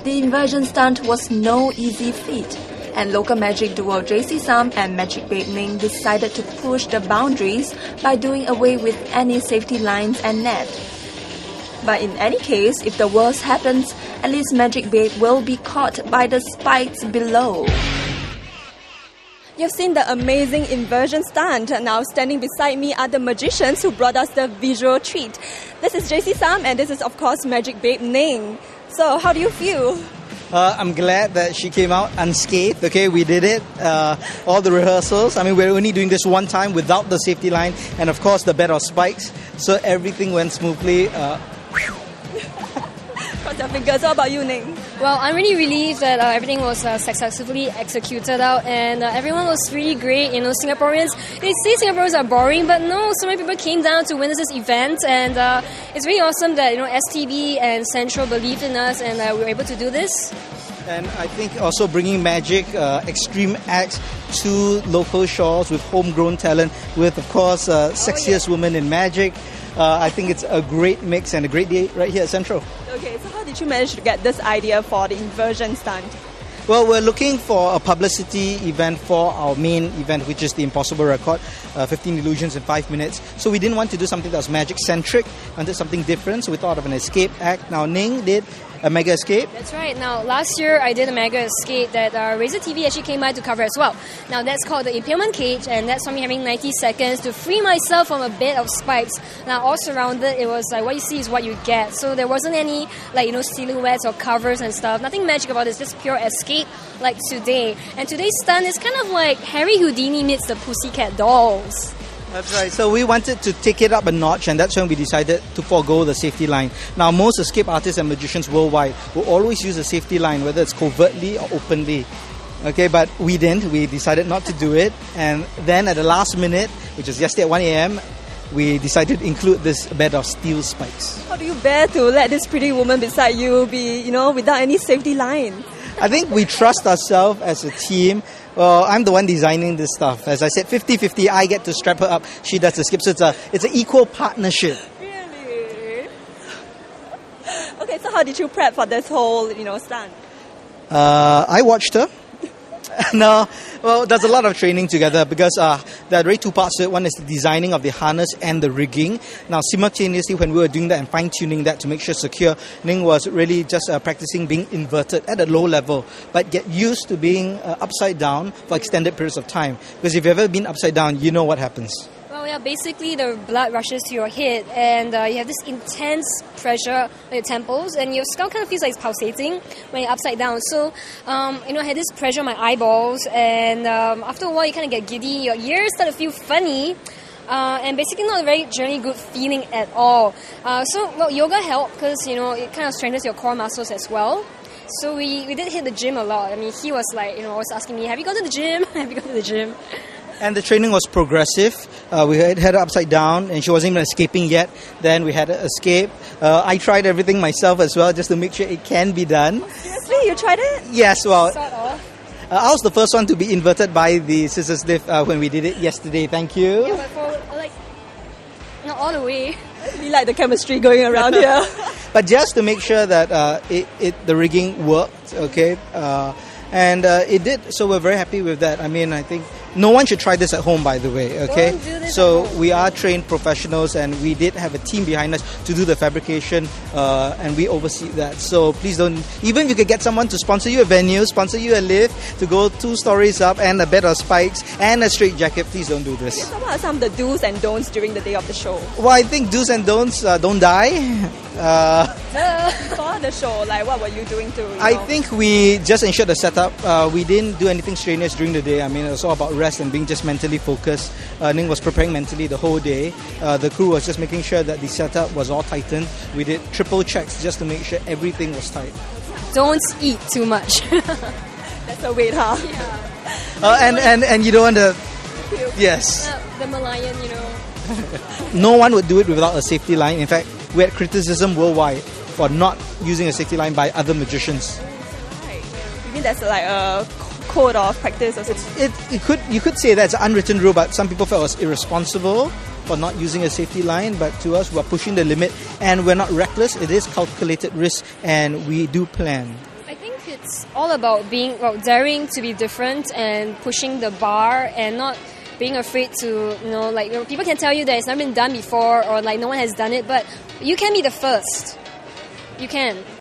The inversion stunt was no easy feat, and local magic duo JC Sam and Magic Babe Ning decided to push the boundaries by doing away with any safety lines and net. But in any case, if the worst happens, at least Magic Babe will be caught by the spikes below. You've seen the amazing inversion stunt. Now standing beside me are the magicians who brought us the visual treat. This is JC Sam and this is of course Magic Babe Ning. So how do you feel? I'm glad that she came out unscathed. Okay, we did it. All the rehearsals. I mean, we're only doing this one time without the safety line and of course the bed of spikes. So everything went smoothly. Cross your fingers. How about you, Ning? Well, I'm really relieved that everything was successfully executed out and everyone was really great. You know, Singaporeans, they say Singaporeans are boring, but no, so many people came down to witness this event and it's really awesome that, you know, STB and Central believed in us and we were able to do this. And I think also bringing magic, extreme acts to local shores with homegrown talent, with, of course, sexiest woman in magic. I think it's a great mix and a great day right here at Central. Okay, so how did you manage to get this idea for the inversion stunt? Well, we're looking for a publicity event for our main event, which is the Impossible Record, 15 illusions in 5 minutes. So we didn't want to do something that was magic-centric, wanted something different, so we thought of an escape act. Now, Ning did a mega escape. That's right. Now, last year I did a mega escape that Razor TV actually came by to cover as well. Now, that's called the Impalement Cage, and that's for me having 90 seconds to free myself from a bed of spikes. Now, all surrounded, it was like what you see is what you get. So there wasn't any, like, you know, silhouettes or covers and stuff. Nothing magic about it. It's just pure escape like today. And today's stunt is kind of like Harry Houdini meets the Pussycat Dolls. That's right. So we wanted to take it up a notch, and that's when we decided to forego the safety line. Now, most escape artists and magicians worldwide will always use a safety line, whether it's covertly or openly. Okay, but we didn't. We decided not to do it. And then at the last minute, which was yesterday at 1 a.m., we decided to include this bed of steel spikes. How do you bear to let this pretty woman beside you be, you know, without any safety line? I think we trust ourselves as a team. Well, I'm the one designing this stuff. As I said, 50-50, I get to strap her up, she does the skip. So it's an equal partnership. Really? Okay, so how did you prep for this whole, you know, stunt? I watched her. No, well, there's a lot of training together because there are really two parts to it. One is the designing of the harness and the rigging. Now, simultaneously, when we were doing that and fine-tuning that to make sure secure, Ning was really just practicing being inverted at a low level, but get used to being upside down for extended periods of time. Because if you've ever been upside down, you know what happens. Well, yeah, basically the blood rushes to your head and you have this intense pressure on your temples and your skull kind of feels like it's pulsating when you're upside down. So, you know, I had this pressure on my eyeballs and after a while you kind of get giddy, your ears start to feel funny and basically not a very generally good feeling at all. So, yoga helped because, you know, it kind of strengthens your core muscles as well. So we did hit the gym a lot. I mean, he was like, you know, always asking me, have you gone to the gym? Have you gone to the gym? And the training was progressive. We had her upside down and she wasn't even escaping yet. Then we had her escape. I tried everything myself as well just to make sure it can be done. Seriously? You tried it? Yes, well, Sort of. I was the first one to be inverted by the scissors lift when we did it yesterday. Thank you. Yeah, but for, like, not all the way. We like the chemistry going around here. But just to make sure that the rigging worked, okay? And it did, so we're very happy with that. I mean, I think no one should try this at home, by the way, okay? Don't do this so at home. we are trained professionals and we did have a team behind us to do the fabrication and we oversee that. So please don't, even if you could get someone to sponsor you a venue, sponsor you a lift, to go 2 stories up and a bed of spikes and a straight jacket, please don't do this. So what are some of the do's and don'ts during the day of the show? Well, I think do's and don'ts, don't die. Before the show, like what were you doing to, you I know? think we just ensured the setup. We didn't do anything strenuous during the day. I mean, it was all about rest and being just mentally focused. Ning was preparing mentally the whole day. The crew was just making sure that the setup was all tightened. We did triple checks just to make sure everything was tight. Don't eat too much. That's a weight, huh? Yeah. And you don't want to... Yes. The Malayan, you know. No one would do it without a safety line. In fact, we had criticism worldwide for not using a safety line by other magicians. You mean there's like a code of practice or something? You could say that's an unwritten rule, but some people felt it was irresponsible for not using a safety line. But to us, we're pushing the limit and we're not reckless. It is calculated risk and we do plan. I It's all about daring to be different and pushing the bar and not being afraid to, people can tell you that it's never been done before or like no one has done it, but you can be the first. You can.